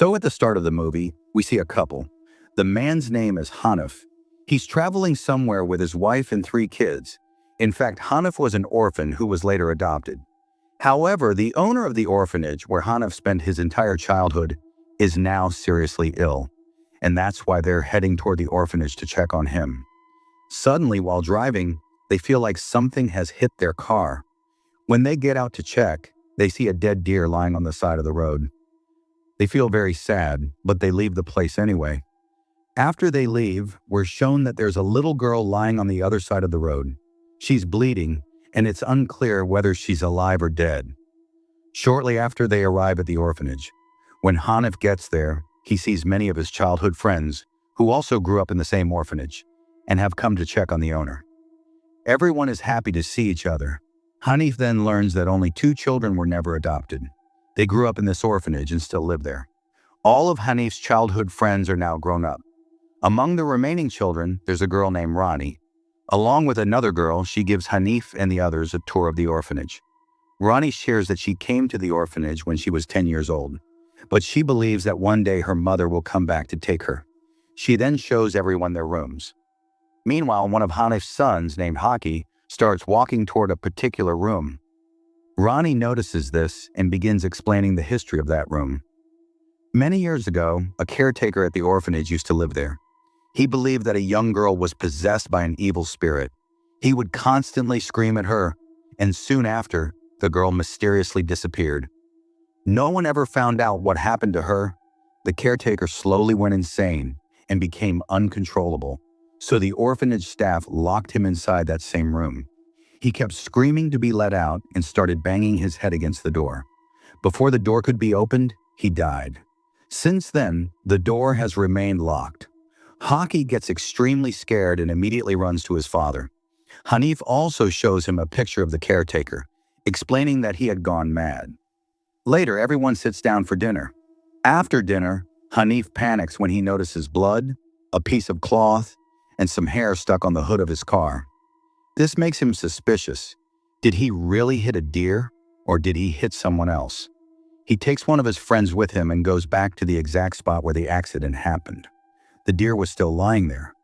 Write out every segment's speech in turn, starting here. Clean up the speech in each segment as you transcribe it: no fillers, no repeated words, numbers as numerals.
So at the start of the movie, we see a couple. The man's name is Hanif. He's traveling somewhere with his wife and 3 kids. In fact, Hanif was an orphan who was later adopted. However, the owner of the orphanage where Hanif spent his entire childhood is now seriously ill, and that's why they're heading toward the orphanage to check on him. Suddenly, while driving, they feel like something has hit their car. When they get out to check, they see a dead deer lying on the side of the road. They feel very sad, but they leave the place anyway. After they leave, we're shown that there's a little girl lying on the other side of the road. She's bleeding, and it's unclear whether she's alive or dead. Shortly after they arrive at the orphanage, when Hanif gets there, he sees many of his childhood friends who also grew up in the same orphanage and have come to check on the owner. Everyone is happy to see each other. Hanif then learns that only 2 children were never adopted. They grew up in this orphanage and still live there. All of Hanif's childhood friends are now grown up. Among the remaining children, there's a girl named Ronnie. Along with another girl, she gives Hanif and the others a tour of the orphanage. Ronnie shares that she came to the orphanage when she was 10 years old, but she believes that one day her mother will come back to take her. She then shows everyone their rooms. Meanwhile, one of Hanif's sons, named Haki, starts walking toward a particular room. Ronnie notices this and begins explaining the history of that room. Many years ago, a caretaker at the orphanage used to live there. He believed that a young girl was possessed by an evil spirit. He would constantly scream at her, and soon after, the girl mysteriously disappeared. No one ever found out what happened to her. The caretaker slowly went insane and became uncontrollable, so the orphanage staff locked him inside that same room. He kept screaming to be let out and started banging his head against the door. Before the door could be opened, he died. Since then, the door has remained locked. Haki gets extremely scared and immediately runs to his father. Hanif also shows him a picture of the caretaker, explaining that he had gone mad. Later, everyone sits down for dinner. After dinner, Hanif panics when he notices blood, a piece of cloth, and some hair stuck on the hood of his car. This makes him suspicious. Did he really hit a deer, or did he hit someone else? He takes one of his friends with him and goes back to the exact spot where the accident happened. The deer was still lying there,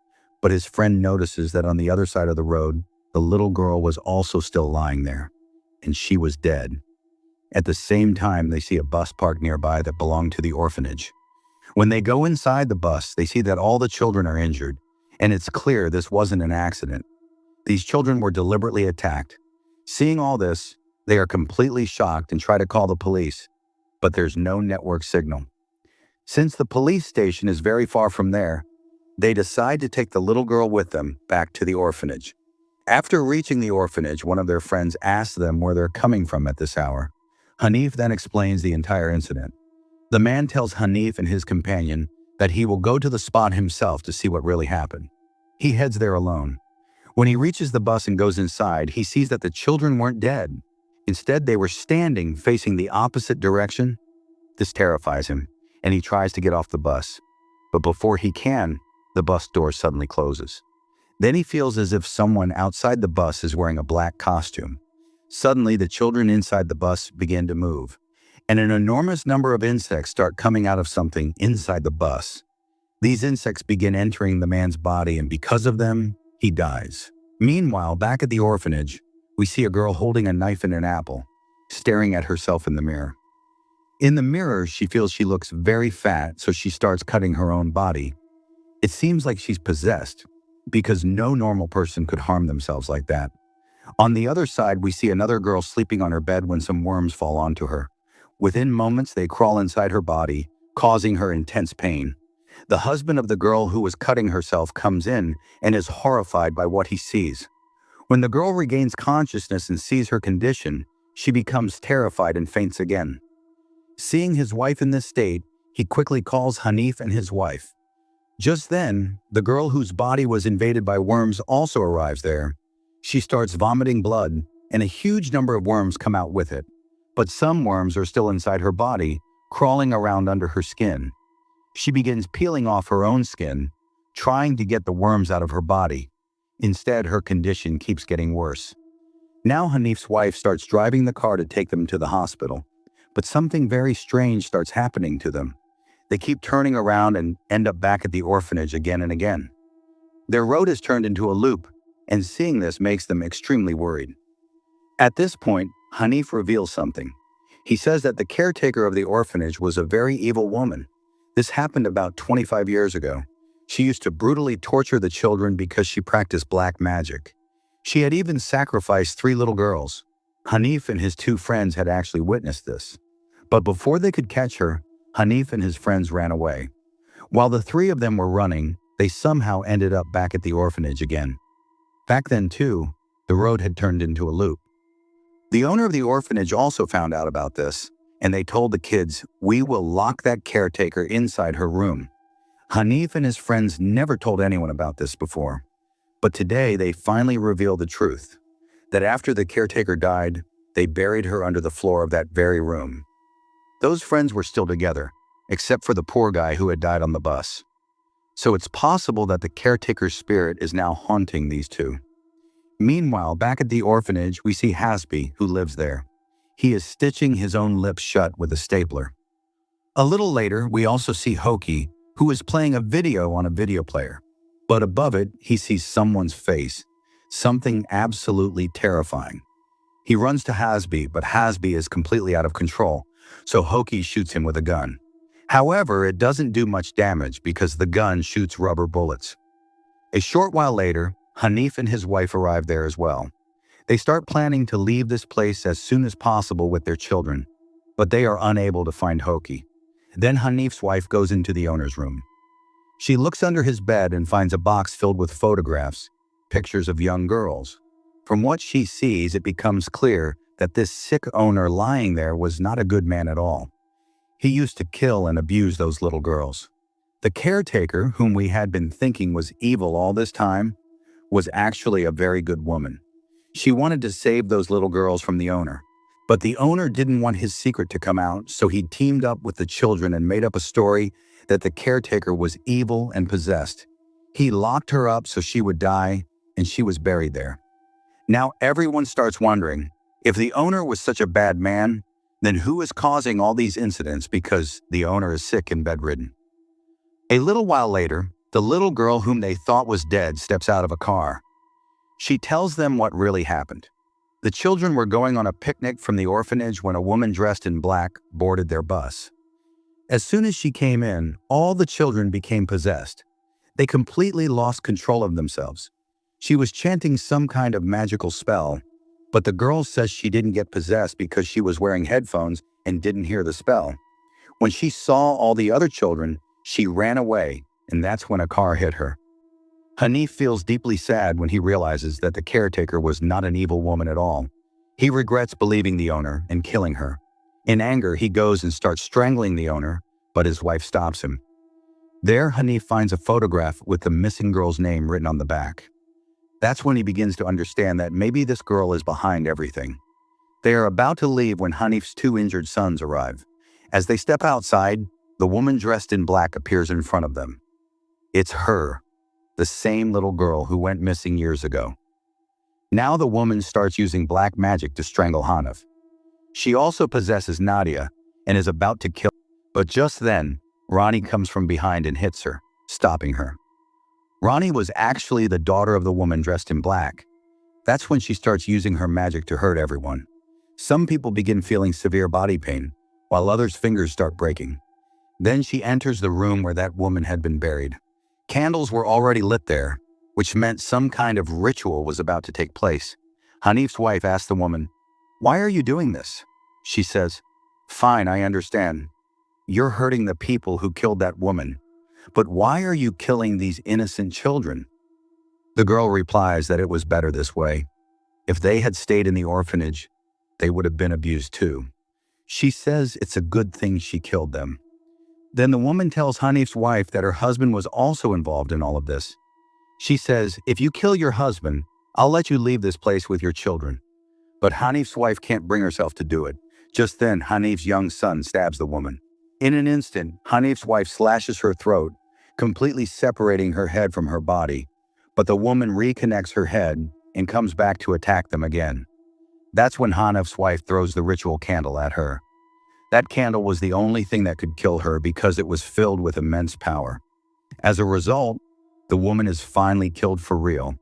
but his friend notices that on the other side of the road, the little girl was also still lying there, and she was dead. At the same time, they see a bus parked nearby that belonged to the orphanage. When they go inside the bus, they see that all the children are injured, and it's clear this wasn't an accident. These children were deliberately attacked. Seeing all this, they are completely shocked and try to call the police, but there's no network signal. Since the police station is very far from there, they decide to take the little girl with them back to the orphanage. After reaching the orphanage, one of their friends asks them where they're coming from at this hour. Hanif then explains the entire incident. The man tells Hanif and his companion that he will go to the spot himself to see what really happened. He heads there alone. When he reaches the bus and goes inside, he sees that the children weren't dead. Instead, they were standing facing the opposite direction. This terrifies him, and he tries to get off the bus. But before he can, the bus door suddenly closes. Then he feels as if someone outside the bus is wearing a black costume. Suddenly, the children inside the bus begin to move, and an enormous number of insects start coming out of something inside the bus. These insects begin entering the man's body, and because of them, he dies. Meanwhile, back at the orphanage, we see a girl holding a knife and an apple, staring at herself in the mirror. In the mirror, she feels she looks very fat, so she starts cutting her own body. It seems like she's possessed, because no normal person could harm themselves like that. On the other side, we see another girl sleeping on her bed when some worms fall onto her. Within moments, they crawl inside her body, causing her intense pain. The husband of the girl who was cutting herself comes in and is horrified by what he sees. When the girl regains consciousness and sees her condition, she becomes terrified and faints again. Seeing his wife in this state, he quickly calls Hanif and his wife. Just then, the girl whose body was invaded by worms also arrives there. She starts vomiting blood, and a huge number of worms come out with it. But some worms are still inside her body, crawling around under her skin. She begins peeling off her own skin, trying to get the worms out of her body. Instead, her condition keeps getting worse. Now Hanif's wife starts driving the car to take them to the hospital, but something very strange starts happening to them. They keep turning around and end up back at the orphanage again and again. Their road is turned into a loop, and seeing this makes them extremely worried. At this point, Hanif reveals something. He says that the caretaker of the orphanage was a very evil woman. This happened about 25 years ago. She used to brutally torture the children because she practiced black magic. She had even sacrificed 3 little girls. Hanif and his 2 friends had actually witnessed this. But before they could catch her, Hanif and his friends ran away. While the 3 of them were running, they somehow ended up back at the orphanage again. Back then, too, the road had turned into a loop. The owner of the orphanage also found out about this, and they told the kids, "We will lock that caretaker inside her room." Hanif and his friends never told anyone about this before. But today, they finally revealed the truth, that after the caretaker died, they buried her under the floor of that very room. Those friends were still together, except for the poor guy who had died on the bus. So it's possible that the caretaker's spirit is now haunting these 2. Meanwhile, back at the orphanage, we see Hasbi, who lives there. He is stitching his own lips shut with a stapler. A little later, we also see Hoki, who is playing a video on a video player. But above it, he sees someone's face, something absolutely terrifying. He runs to Hasbi, but Hasbi is completely out of control, so Hoki shoots him with a gun. However, it doesn't do much damage because the gun shoots rubber bullets. A short while later, Hanif and his wife arrive there as well. They start planning to leave this place as soon as possible with their children, but they are unable to find Hoki. Then Hanif's wife goes into the owner's room. She looks under his bed and finds a box filled with photographs, pictures of young girls. From what she sees, it becomes clear that this sick owner lying there was not a good man at all. He used to kill and abuse those little girls. The caretaker, whom we had been thinking was evil all this time, was actually a very good woman. She wanted to save those little girls from the owner. But the owner didn't want his secret to come out, so he teamed up with the children and made up a story that the caretaker was evil and possessed. He locked her up so she would die, and she was buried there. Now everyone starts wondering, if the owner was such a bad man, then who is causing all these incidents because the owner is sick and bedridden? A little while later, the little girl whom they thought was dead steps out of a car. She tells them what really happened. The children were going on a picnic from the orphanage when a woman dressed in black boarded their bus. As soon as she came in, all the children became possessed. They completely lost control of themselves. She was chanting some kind of magical spell, but the girl says she didn't get possessed because she was wearing headphones and didn't hear the spell. When she saw all the other children, she ran away, and that's when a car hit her. Hanif feels deeply sad when he realizes that the caretaker was not an evil woman at all. He regrets believing the owner and killing her. In anger, he goes and starts strangling the owner, but his wife stops him. There, Hanif finds a photograph with the missing girl's name written on the back. That's when he begins to understand that maybe this girl is behind everything. They are about to leave when Hanif's 2 injured sons arrive. As they step outside, the woman dressed in black appears in front of them. It's her, the same little girl who went missing years ago. Now the woman starts using black magic to strangle Hanif. She also possesses Nadia and is about to kill her. But just then, Ronnie comes from behind and hits her, stopping her. Ronnie was actually the daughter of the woman dressed in black. That's when she starts using her magic to hurt everyone. Some people begin feeling severe body pain, while others' fingers start breaking. Then she enters the room where that woman had been buried. Candles were already lit there, which meant some kind of ritual was about to take place. Hanif's wife asks the woman, "Why are you doing this?" She says, "Fine, I understand. You're hurting the people who killed that woman. But why are you killing these innocent children?" The girl replies that it was better this way. If they had stayed in the orphanage, they would have been abused too. She says it's a good thing she killed them. Then the woman tells Hanif's wife that her husband was also involved in all of this. She says, "If you kill your husband, I'll let you leave this place with your children." But Hanif's wife can't bring herself to do it. Just then, Hanif's young son stabs the woman. In an instant, Hanif's wife slashes her throat, completely separating her head from her body. But the woman reconnects her head and comes back to attack them again. That's when Hanif's wife throws the ritual candle at her. That candle was the only thing that could kill her because it was filled with immense power. As a result, the woman is finally killed for real.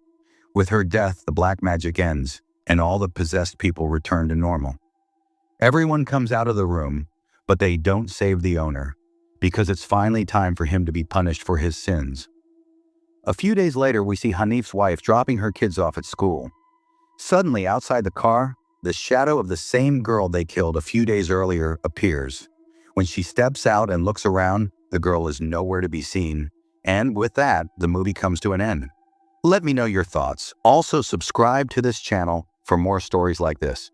With her death, the black magic ends, and all the possessed people return to normal. Everyone comes out of the room, but they don't save the owner, because it's finally time for him to be punished for his sins. A few days later, we see Hanif's wife dropping her kids off at school. Suddenly, outside the car, the shadow of the same girl they killed a few days earlier appears. When she steps out and looks around, the girl is nowhere to be seen. And with that, the movie comes to an end. Let me know your thoughts. Also, subscribe to this channel for more stories like this.